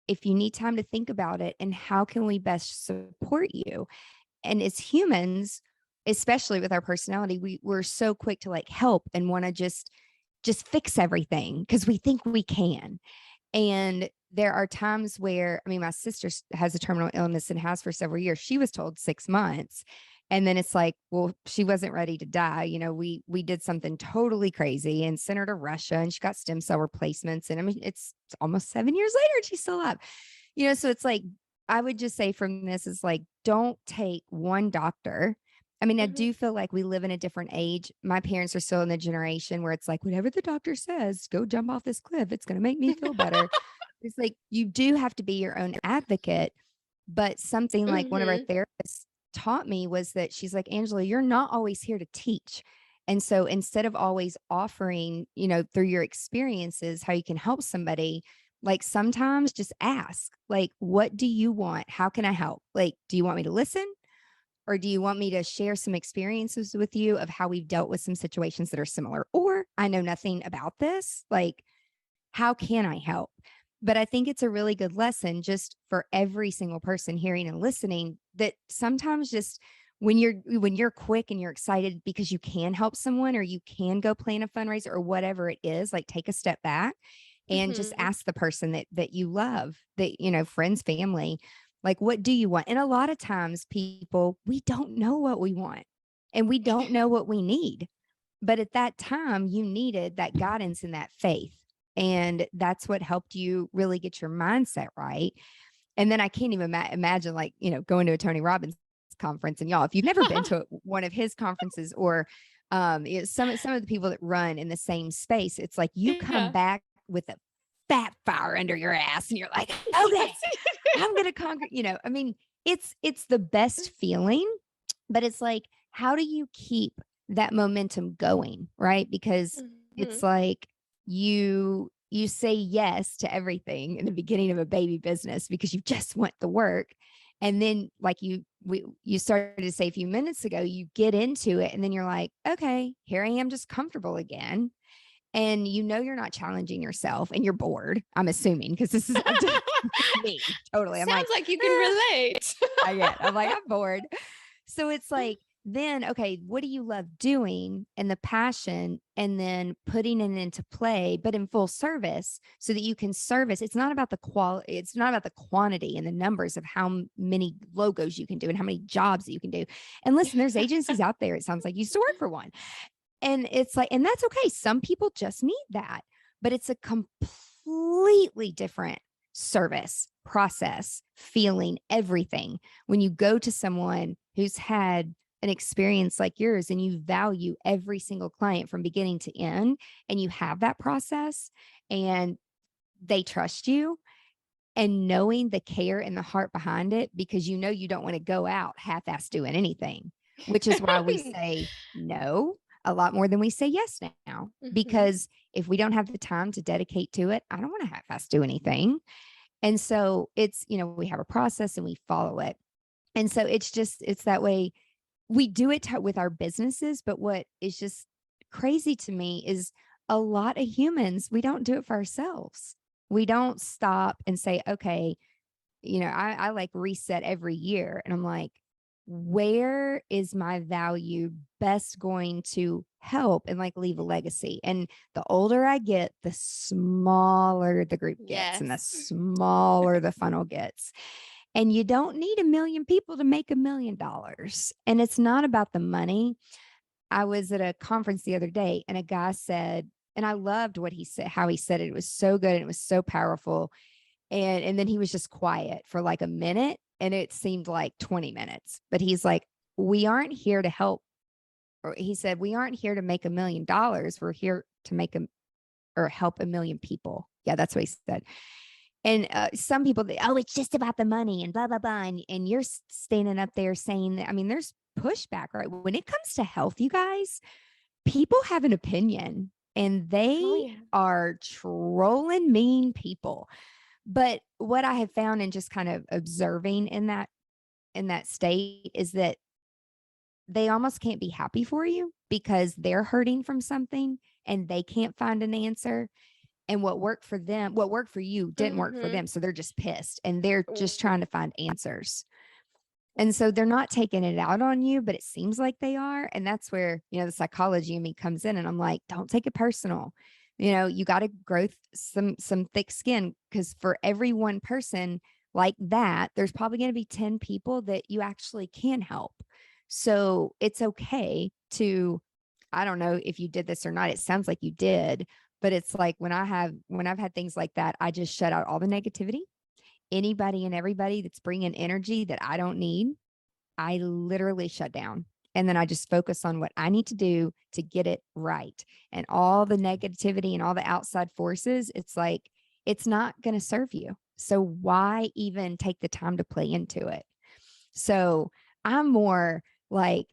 If you need time to think about it, and how can we best support you? And as humans, especially with our personality, we're so quick to like help and want to just just fix everything because we think we can. And there are times where, I mean, my sister has a terminal illness and has for several years. She was told 6 months. And then it's like, well, she wasn't ready to die. You know, we did something totally crazy and sent her to Russia and she got stem cell replacements. And I mean, it's almost 7 years later and she's still alive. You know, so it's like, I would just say from this is like, don't take one doctor. I mean, I do feel like we live in a different age. My parents are still in the generation where it's like, whatever the doctor says, go jump off this cliff. It's going to make me feel better. It's like, you do have to be your own advocate. But something like one of our therapists taught me was that she's like, Angela, you're not always here to teach. And so instead of always offering, you know, through your experiences, how you can help somebody, like sometimes just ask, like, what do you want? How can I help? Like, do you want me to listen? Or do you want me to share some experiences with you of how we've dealt with some situations that are similar? Or I know nothing about this. Like, how can I help? But I think it's a really good lesson just for every single person hearing and listening, that sometimes just when you're quick and you're excited because you can help someone or you can go plan a fundraiser or whatever it is, like take a step back and just ask the person that you love, that, you know, friends, family, like, what do you want? And a lot of times people, we don't know what we want and we don't know what we need. But at that time, you needed that guidance and that faith. And that's what helped you really get your mindset right. And then I can't even imagine, like, you know, going to a Tony Robbins conference. And y'all, if you've never been to one of his conferences or you know, some of the people that run in the same space, it's like you come back with a fat fire under your ass and you're like, okay, I'm going to conquer, you know, I mean, it's the best feeling, but it's like, how do you keep that momentum going? Right. Because it's like you say yes to everything in the beginning of a baby business because you just want the work. And then like you started to say a few minutes ago, you get into it and then you're like, okay, here I am just comfortable again. And you know, you're not challenging yourself and you're bored. I'm assuming because this is me totally. I'm Sounds like you can relate. I'm like, I'm bored. So it's like, then, okay, what do you love doing and the passion and then putting it into play, but in full service so that you can service. It's not about the quality. It's not about the quantity and the numbers of how many logos you can do and how many jobs that you can do. And listen, there's agencies out there. It sounds like you used to work for one. And it's like, and that's okay. Some people just need that, but it's a completely different service, process, feeling, everything. When you go to someone who's had an experience like yours and you value every single client from beginning to end, and you have that process and they trust you, and knowing the care and the heart behind it, because you know you don't want to go out half-ass doing anything, which is why we say no a lot more than we say yes now. Because if we don't have the time to dedicate to it, I don't want to half-ass do anything. And so it's, you know, we have a process and we follow it. And so it's that way. We do it with our businesses, but what is just crazy to me is a lot of humans, we don't do it for ourselves. We don't stop and say, okay, you know, I like reset every year. And I'm like, where is my value best going to help and like leave a legacy? And the older I get, the smaller the group gets and the smaller the funnel gets. And you don't need 1 million people to make $1 million. And it's not about the money. I was at a conference the other day and a guy said, and I loved what he said, how he said it. It was so good and it was so powerful. And then he was just quiet for like a minute and it seemed like 20 minutes. But he's like, we aren't here to help. Or he said, we aren't here to make $1 million. We're here to help 1 million people. Yeah, that's what he said. And some people, it's just about the money and blah, blah, blah. And you're standing up there saying that, I mean, there's pushback, right? When it comes to health, you guys, people have an opinion and they are trolling mean people. But what I have found in just kind of observing in that state is that they almost can't be happy for you because they're hurting from something and they can't find an answer. And what worked for you didn't work for them. So they're just pissed and they're just trying to find answers. And so they're not taking it out on you, but it seems like they are. And that's where, the psychology in me comes in. And I'm like, don't take it personal. You got to grow some thick skin, because for every one person like that, there's probably going to be 10 people that you actually can help. So it's okay to, I don't know if you did this or not. It sounds like you did, but it's like when I've had things like that, I just shut out all the negativity. Anybody and everybody that's bringing energy that I don't need, I literally shut down. And then I just focus on what I need to do to get it right. And all the negativity and all the outside forces, it's like, it's not going to serve you. So why even take the time to play into it? So I'm more like,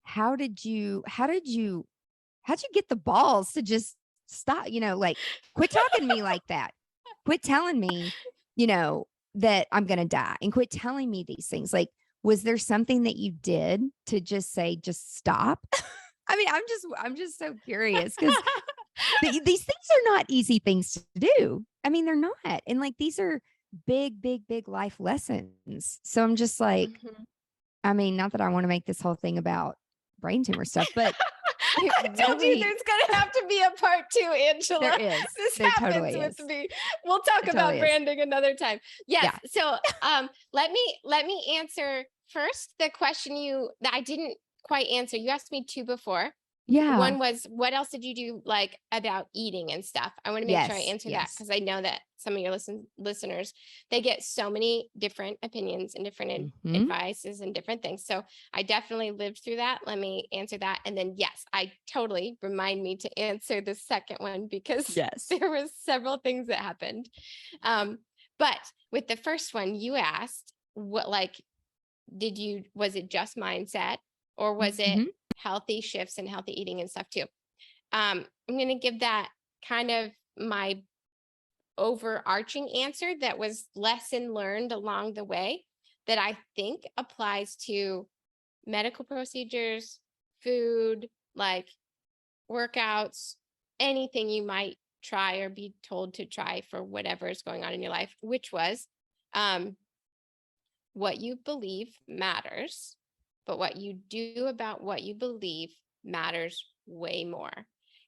how'd you get the balls to just stop, like, quit talking to me like that. Quit telling me, that I'm going to die, and quit telling me these things. Like, was there something that you did to just say, just stop? I mean, I'm just so curious, because these things are not easy things to do. I mean, they're not. And like, these are big, big, big life lessons. So I'm just like, I mean, not that I want to make this whole thing about brain tumor stuff, but I told you there's going to have to be a part 2, Angela. There is. There happens totally with is. me. We'll talk about branding another time. Yes. Yeah. So let me answer first the question that I didn't quite answer. You asked me 2 before. Yeah. One was, what else did you do, like, about eating and stuff? I want to make sure I answer that, because I know that some of your listeners, they get so many different opinions and different advices and different things. So I definitely lived through that. Let me answer that. And then, yes, I totally remind me to answer the second one, because there was several things that happened. But with the first one, you asked, what, like, was it just mindset, or was it healthy shifts and healthy eating and stuff too? I'm going to give that kind of my overarching answer that was lesson learned along the way, that I think applies to medical procedures, food, like workouts, anything you might try or be told to try for whatever is going on in your life, which was, what you believe matters, but what you do about what you believe matters way more.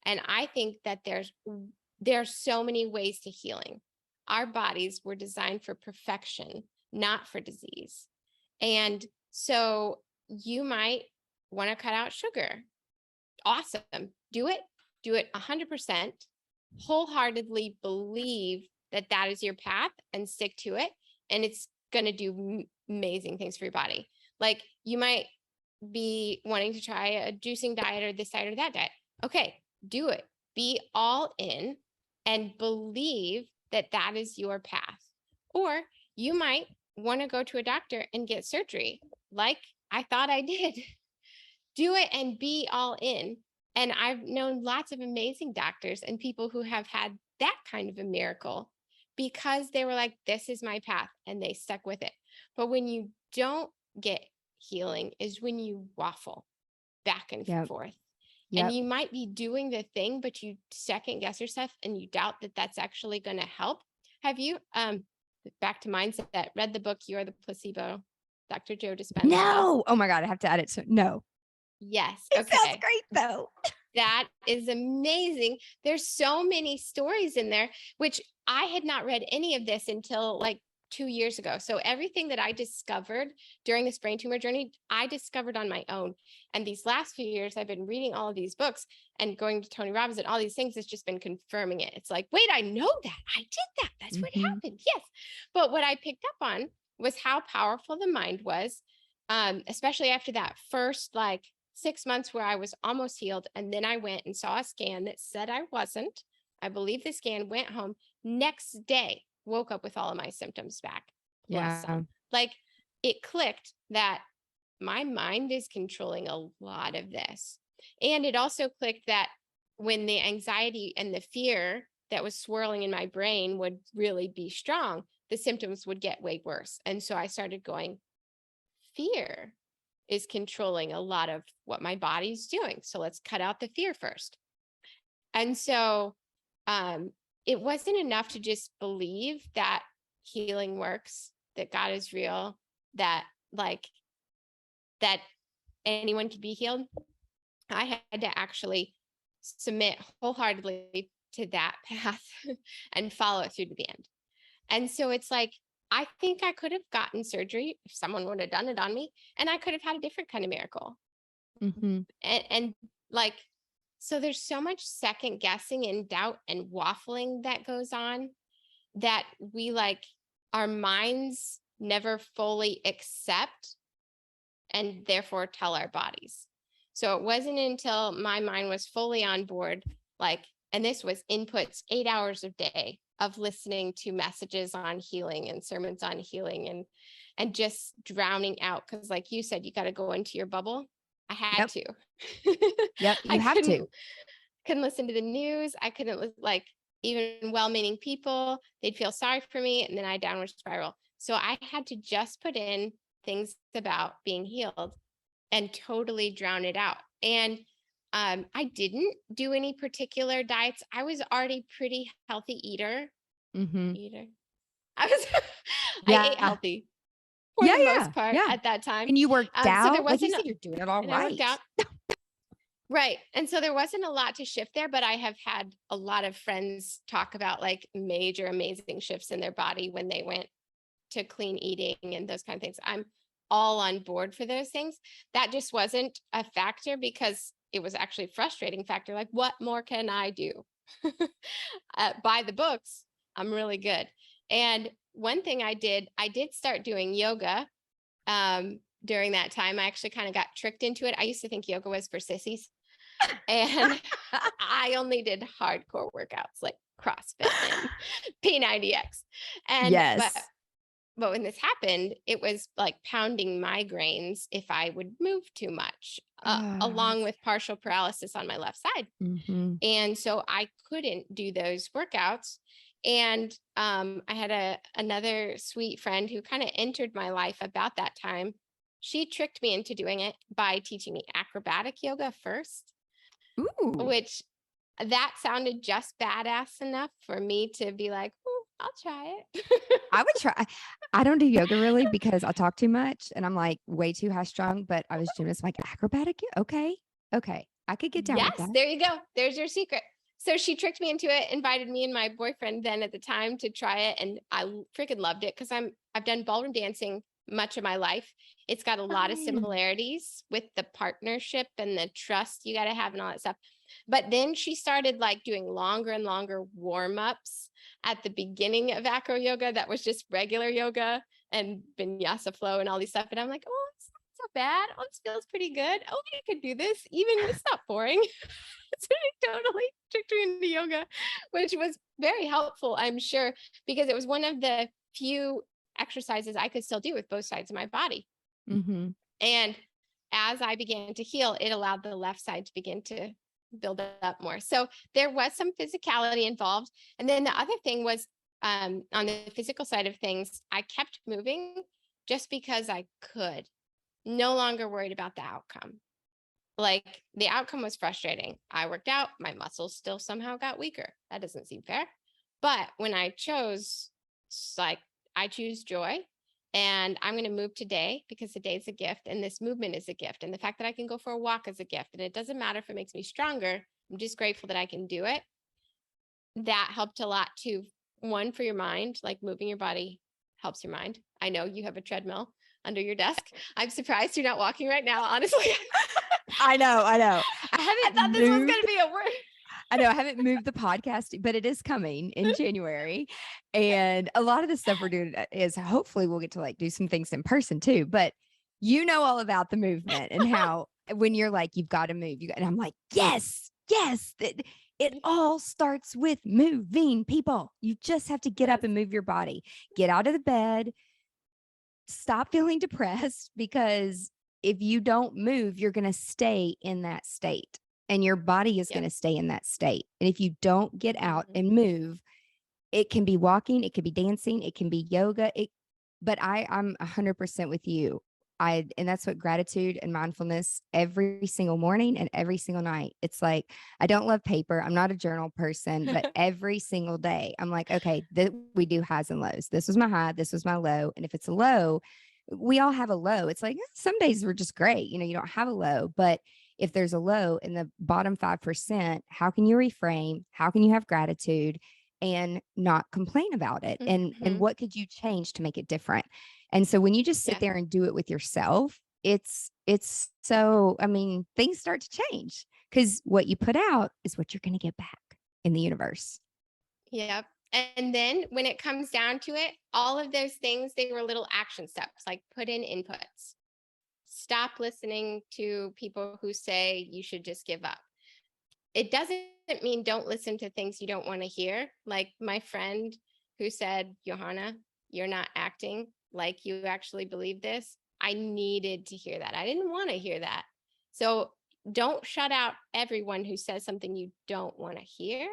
And I think that there's so many ways to healing. Our bodies were designed for perfection, not for disease. And so you might want to cut out sugar. Awesome. Do it 100%. Wholeheartedly believe that that is your path and stick to it. And it's going to do amazing things for your body. Like, you might be wanting to try a juicing diet or this diet or that diet. Okay, do it. Be all in and believe that that is your path. Or you might want to go to a doctor and get surgery, like I thought I did. Do it and be all in. And I've known lots of amazing doctors and people who have had that kind of a miracle, because they were like, this is my path, and they stuck with it. But when you don't get healing is when you waffle back and forth. And you might be doing the thing, but you second guess yourself and you doubt that that's actually going to help. Have you, back to mindset, read the book, You're the Placebo, Dr. Joe Dispenza? No. Oh my God. I have to add it. No. Yes. It sounds great though. That is amazing. There's so many stories in there, which I had not read any of this until like 2 years ago. So everything that I discovered during this brain tumor journey, I discovered on my own. And these last few years, I've been reading all of these books and going to Tony Robbins and all these things. It's just been confirming it. It's like, wait, I know that. I did that. That's what happened. Yes. But what I picked up on was how powerful the mind was, especially after that first, like, 6 months where I was almost healed. And then I went and saw a scan that said I wasn't. I believe the scan, went home. Next day, woke up with all of my symptoms back. Like, it clicked that my mind is controlling a lot of this. And it also clicked that when the anxiety and the fear that was swirling in my brain would really be strong, the symptoms would get way worse. And so I started going, fear is controlling a lot of what my body's doing. So let's cut out the fear first. And so it wasn't enough to just believe that healing works, that God is real, that, like, that anyone could be healed, I had to actually submit wholeheartedly to that path and follow it through to the end. And so it's like, I think I could have gotten surgery if someone would have done it on me, and I could have had a different kind of miracle. Mm-hmm. And like, so there's so much second guessing and doubt and waffling that goes on that we like, our minds never fully accept and therefore tell our bodies. So it wasn't until my mind was fully on board, like, and this was inputs 8 hours a day of listening to messages on healing and sermons on healing and just drowning out. Cause like you said, you got to go into your bubble. I had to. Yep. I You have to. couldn't listen to the news. I couldn't like even well-meaning people, they'd feel sorry for me. And then I downward spiral. So I had to just put in things about being healed and totally drown it out. And I didn't do any particular diets. I was already pretty healthy eater. Mm-hmm. I was, I ate healthy for the most part at that time. And you worked out. So there wasn't, like you said, you're doing it all and right. I worked out. Right. And so there wasn't a lot to shift there, but I have had a lot of friends talk about like major, amazing shifts in their body when they went to clean eating and those kind of things. I'm all on board for those things. That just wasn't a factor because it was actually a frustrating factor. Like, what more can I do? By the books, I'm really good. And one thing I did start doing yoga during that time. I actually kind of got tricked into it. I used to think yoga was for sissies. And I only did hardcore workouts like CrossFit and P90X. And but when this happened, it was like pounding migraines if I would move too much, along with partial paralysis on my left side. Mm-hmm. And so I couldn't do those workouts. And I had another sweet friend who kind of entered my life about that time. She tricked me into doing it by teaching me acrobatic yoga first. Ooh. Which that sounded just badass enough for me to be like, oh, I'll try it. I would try. I don't do yoga really because I talk too much and I'm like way too high strung, but I was doing this like acrobatic. Okay. I could get down with that. There you go. There's your secret. So she tricked me into it, invited me and my boyfriend then at the time to try it. And I freaking loved it because I've done ballroom dancing much of my life. It's got a lot of similarities with the partnership and the trust you got to have and all that stuff. But then she started like doing longer and longer warm-ups at the beginning of acro yoga that was just regular yoga and vinyasa flow and all these stuff. And I'm like, oh, it's not so bad. Oh, this feels pretty good. Oh, I could do this. Even it's not boring. So she totally tricked me into yoga, which was very helpful, I'm sure, because it was one of the few exercises I could still do with both sides of my body. Mm-hmm. And as I began to heal, it allowed the left side to begin to build up more. So there was some physicality involved. And then the other thing was on the physical side of things, I kept moving just because I could, no longer worried about the outcome. Like the outcome was frustrating. I worked out, my muscles still somehow got weaker. That doesn't seem fair. But when I chose, like, I choose joy and I'm going to move today because the day is a gift and this movement is a gift. And the fact that I can go for a walk is a gift. And it doesn't matter if it makes me stronger. I'm just grateful that I can do it. That helped a lot too. One, for your mind, like moving your body helps your mind. I know you have a treadmill under your desk. I'm surprised you're not walking right now, honestly. I know. I thought this was going to be a word. I know I haven't moved the podcast, but it is coming in January. And a lot of the stuff we're doing is hopefully we'll get to like do some things in person too. But you know all about the movement and how when you're like, you've got to move. And I'm like, yes. It all starts with moving, people. You just have to get up and move your body. Get out of the bed. Stop feeling depressed because if you don't move, you're going to stay in that state and your body is going to stay in that state. And if you don't get out and move, it can be walking, it could be dancing, it can be yoga. But I'm 100% with you. And that's what gratitude and mindfulness every single morning and every single night. It's like, I don't love paper. I'm not a journal person, but every single day I'm like, okay, we do highs and lows. This was my high. This was my low. And if it's a low, we all have a low. It's like some days we're just great. You don't have a low, but if there's a low in the bottom 5%, how can you reframe? How can you have gratitude and not complain about it? And what could you change to make it different? And so when you just sit there and do it with yourself, it's so, I mean, things start to change because what you put out is what you're going to get back in the universe. Yep. And then when it comes down to it, all of those things, they were little action steps, like put in inputs. Stop listening to people who say you should just give up. It doesn't mean don't listen to things you don't want to hear. Like my friend who said, Johanna, you're not acting like you actually believe this. I needed to hear that. I didn't want to hear that. So don't shut out everyone who says something you don't want to hear.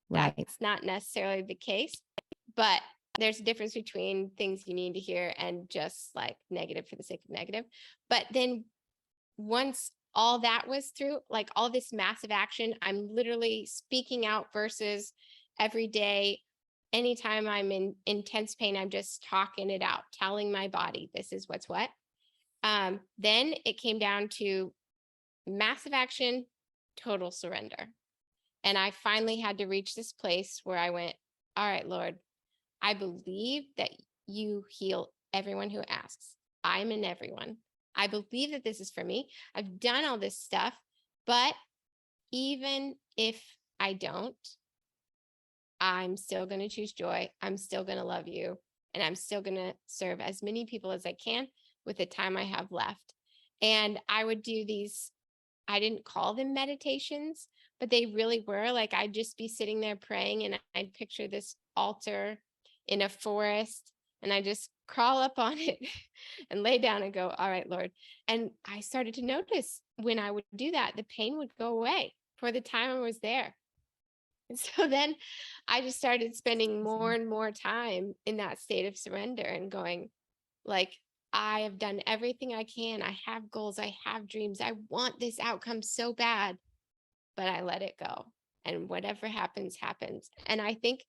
Right. That's not necessarily the case, but there's a difference between things you need to hear and just like negative for the sake of negative. But then once all that was through, like all this massive action, I'm literally speaking out versus every day. Anytime I'm in intense pain, I'm just talking it out, telling my body this is what's what. Then it came down to massive action, total surrender. And I finally had to reach this place where I went, all right, Lord, I believe that you heal everyone who asks. I'm in everyone. I believe that this is for me. I've done all this stuff, but even if I don't, I'm still going to choose joy. I'm still going to love you. And I'm still going to serve as many people as I can with the time I have left. And I would do these, I didn't call them meditations, but they really were. Like I'd just be sitting there praying and I'd picture this altar in a forest and I just crawl up on it and lay down and go, all right, Lord. And I started to notice when I would do that, the pain would go away for the time I was there. And so then I just started spending more and more time in that state of surrender and going like, I have done everything I can. I have goals. I have dreams. I want this outcome so bad, but I let it go. And whatever happens, happens. And I think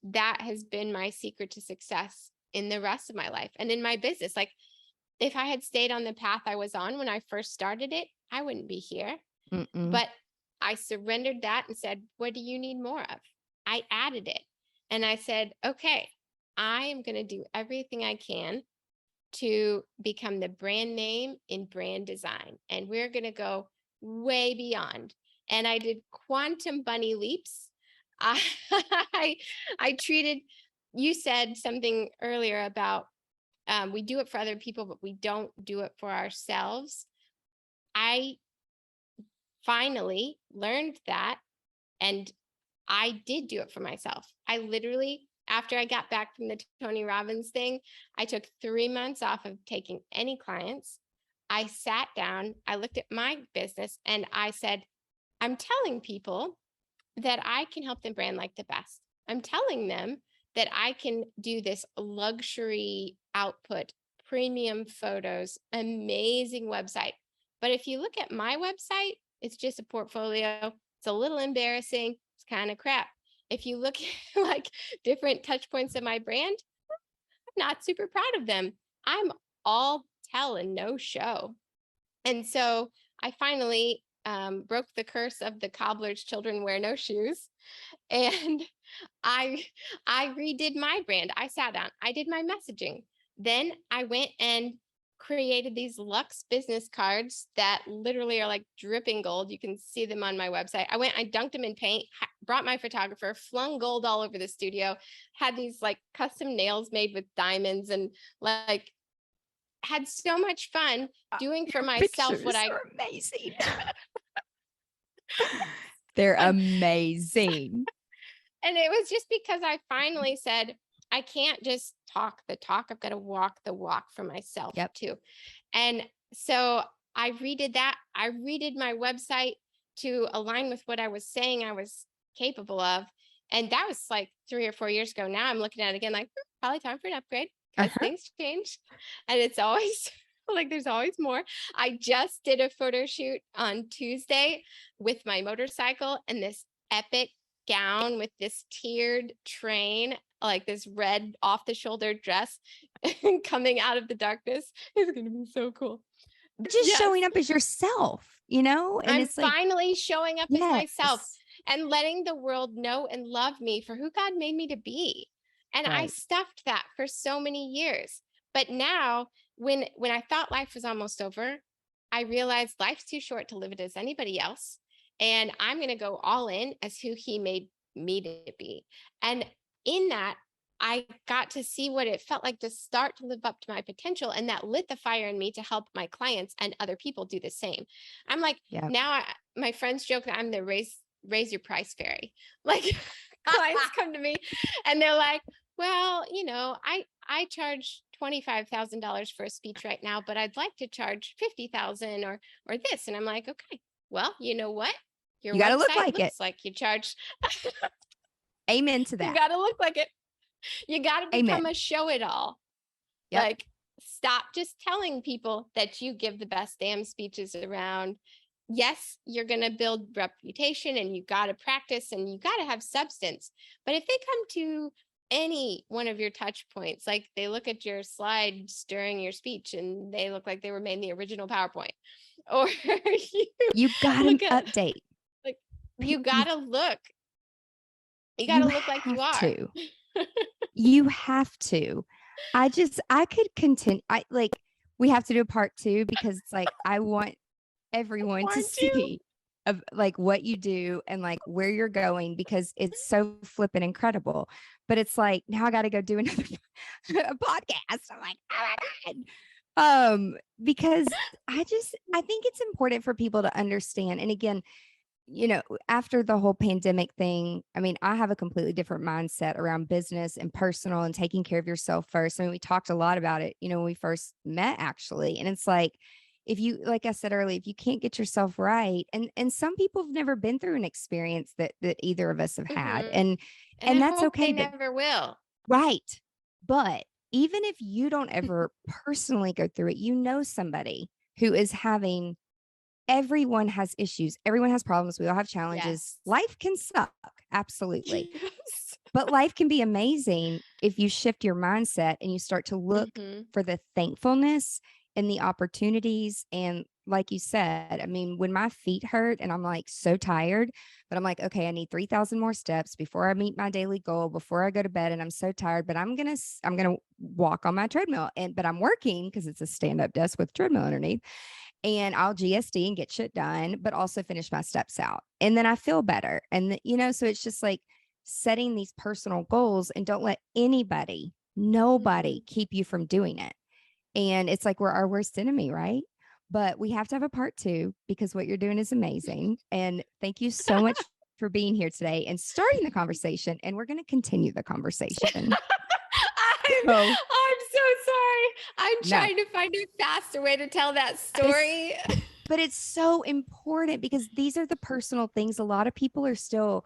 that has been my secret to success in the rest of my life and in my business. Like if I had stayed on the path I was on when I first started it, I wouldn't be here. But I surrendered that and said, what do you need more of? I added it. And I said, okay, I am going to do everything I can to become the brand name in brand design. And we're going to go way beyond. And I did quantum bunny leaps. I treated, you said something earlier about we do it for other people, but we don't do it for ourselves. I finally learned that, and I did do it for myself. I literally, after I got back from the Tony Robbins thing, I took 3 months off of taking any clients. I sat down, I looked at my business, and I said, I'm telling people that I can help them brand like the best. I'm telling them that I can do this luxury output, premium photos, amazing website. But if you look at my website, it's just a portfolio. It's a little embarrassing. It's kind of crap. If you look at like different touch points of my brand, I'm not super proud of them. I'm all tell and no show. And so I finally broke the curse of the cobbler's children wear no shoes. And I redid my brand. I sat down, I did my messaging. Then I went and created these luxe business cards that literally are like dripping gold. You can see them on my website. I dunked them in paint, brought my photographer, flung gold all over the studio, had these like custom nails made with diamonds, and like had so much fun doing for myself what I amazing. They're amazing. And it was just because I finally said, I can't just talk the talk. I've got to walk the walk for myself too. And so I redid that. I redid my website to align with what I was saying I was capable of. And that was like 3 or 4 years ago. Now I'm looking at it again, like probably time for an upgrade because things change. And it's always like there's always more. I just did a photo shoot on Tuesday with my motorcycle and this epic gown with this tiered train, like this red off the shoulder dress. coming out of the darkness is going to be so cool. Just showing up as yourself, and I'm it's like, finally showing up as myself yes, and letting the world know and love me for who God made me to be. And I right. stuffed that for so many years. But now when I thought life was almost over, I realized life's too short to live it as anybody else. And I'm going to go all in as who he made me to be. And in that, I got to see what it felt like to start to live up to my potential. And that lit the fire in me to help my clients and other people do the same. I'm like, Yeah. now my friends joke that I'm the raise your price fairy. Like clients come to me and they're like, well, I charge $25,000 for a speech right now, but I'd like to charge 50,000 or this. And I'm like, okay, well, you know what? Your You got to look website like looks it. like you charge. Amen to that. You got to look like it. You got to become Amen. a show-it-all. Yep. Like, stop just telling people that you give the best damn speeches around. Yes, you're going to build reputation and you got to practice and you got to have substance. But if they come to any one of your touch points, like they look at your slides during your speech and they look like they were made in the original PowerPoint, or you got an update. Like, you got to look. You got to look like you are. To. You have to. I could continue. We have to do a part 2 because it's like, I want everyone to see of like what you do and like where you're going, because it's so flippin' incredible. But it's like, now I got to go do another a podcast. I'm like, oh my God. Because I think it's important for people to understand. And again, after the whole pandemic thing, I mean, I have a completely different mindset around business and personal and taking care of yourself first. I mean, we talked a lot about it, when we first met, actually. And it's like, if you, like I said earlier, if you can't get yourself right, and some people have never been through an experience that either of us have had, and that's okay. They never will. Right. But even if you don't ever personally go through it, somebody who is having. Everyone has issues. Everyone has problems. We all have challenges. Yes. Life can suck. Absolutely. But life can be amazing if you shift your mindset and you start to look for the thankfulness and the opportunities. And like you said, I mean, when my feet hurt and I'm like so tired, but I'm like, okay, I need 3,000 more steps before I meet my daily goal, before I go to bed. And I'm so tired, but I'm going to walk on my treadmill, but I'm working because it's a stand-up desk with treadmill underneath. And I'll GSD and get shit done, but also finish my steps out. And then I feel better. And, so it's just like setting these personal goals, and don't let nobody keep you from doing it. And it's like, we're our worst enemy, right? But we have to have a part 2 because what you're doing is amazing. And thank you so much for being here today and starting the conversation. And we're going to continue the conversation. I'm so sorry. I'm trying to find a faster way to tell that story. But it's so important because these are the personal things. A lot of people are still,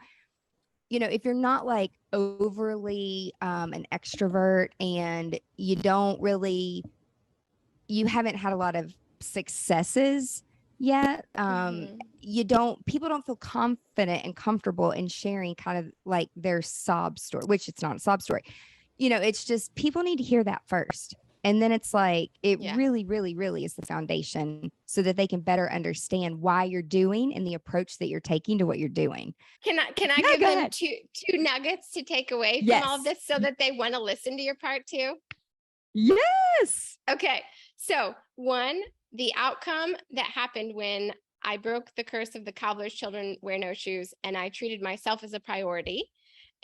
if you're not like overly an extrovert and you haven't had a lot of successes yet, people don't feel confident and comfortable in sharing kind of like their sob story, which it's not a sob story. It's just, people need to hear that first. And then it's like, it really, really, really is the foundation so that they can better understand why you're doing and the approach that you're taking to what you're doing. Can I give them two nuggets to take away from all of this so that they want to listen to your part 2? Yes. Okay. So 1, the outcome that happened when I broke the curse of the cobbler's children wear no shoes, and I treated myself as a priority,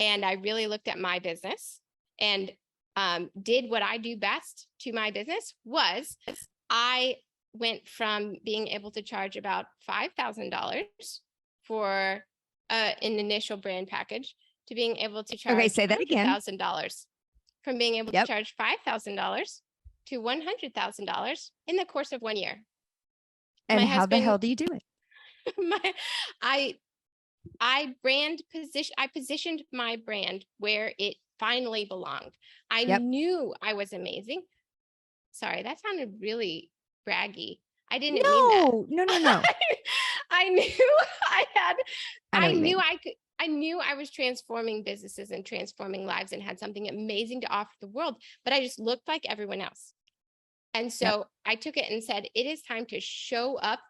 and I really looked at my business and did what I do best to my business, was I went from being able to charge about $5,000 for an initial brand package to being able to charge say that again. $100,000, from being able to charge $5,000 to $100,000 in the course of 1 year. And how the hell do you do it? I positioned my brand where it finally belonged. I knew I was amazing. Sorry, that sounded really braggy. I didn't mean that. No. I knew I I knew I was transforming businesses and transforming lives and had something amazing to offer the world, but I just looked like everyone else. And so I took it and said, it is time to show up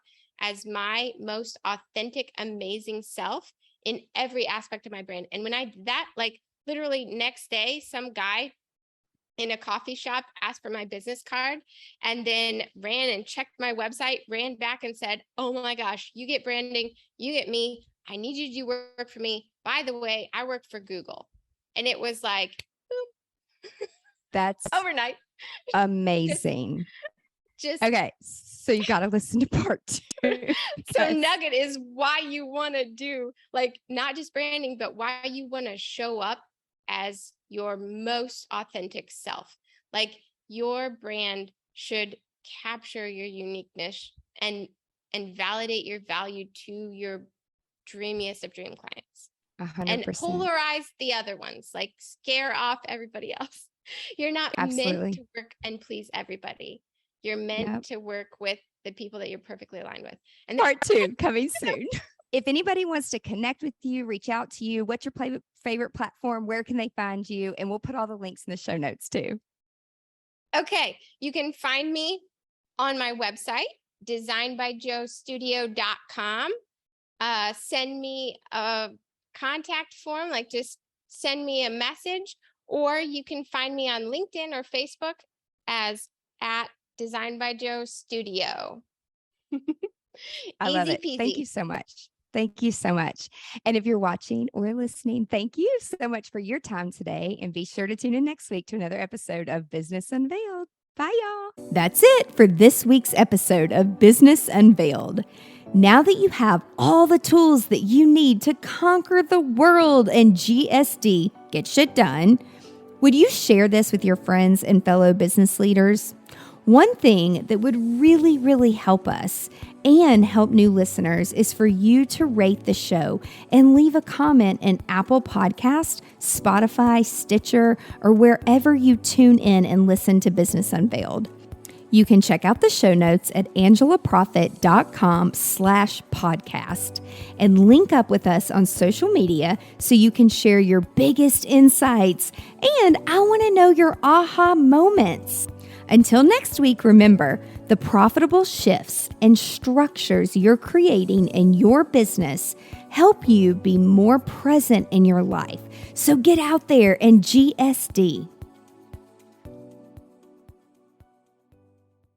as my most authentic, amazing self in every aspect of my brand. And when I did that, like literally next day, some guy in a coffee shop asked for my business card and then ran and checked my website, ran back and said, oh my gosh, you get branding, you get me. I need you to do work for me. By the way, I work for Google. And it was like, boom. That's overnight. amazing. Just okay. So you got to listen to part 2. So nugget is why you want to do like not just branding, but why you want to show up as your most authentic self. Like your brand should capture your uniqueness and validate your value to your dreamiest of dream clients. 100%. And polarize the other ones, like scare off everybody else. You're not meant to work and please everybody. You're meant to work with the people that you're perfectly aligned with. And part 2 coming soon. If anybody wants to connect with you, reach out to you, what's your favorite platform? Where can they find you? And we'll put all the links in the show notes too. Okay. You can find me on my website, designbyjoestudio.com. Send me a contact form, like just send me a message, or you can find me on LinkedIn or Facebook as at Design by Joe Studio. I love it. Peasy. Thank you so much. Thank you so much. And if you're watching or listening, thank you so much for your time today. And be sure to tune in next week to another episode of Business Unveiled. Bye, y'all. That's it for this week's episode of Business Unveiled. Now that you have all the tools that you need to conquer the world and GSD, get shit done, would you share this with your friends and fellow business leaders? One thing that would really, really help us and help new listeners is for you to rate the show and leave a comment in Apple Podcast, Spotify, Stitcher, or wherever you tune in and listen to Business Unveiled. You can check out the show notes at angelaprofit.com/podcast and link up with us on social media so you can share your biggest insights. And I want to know your aha moments. Until next week, remember, the profitable shifts and structures you're creating in your business help you be more present in your life. So get out there and GSD.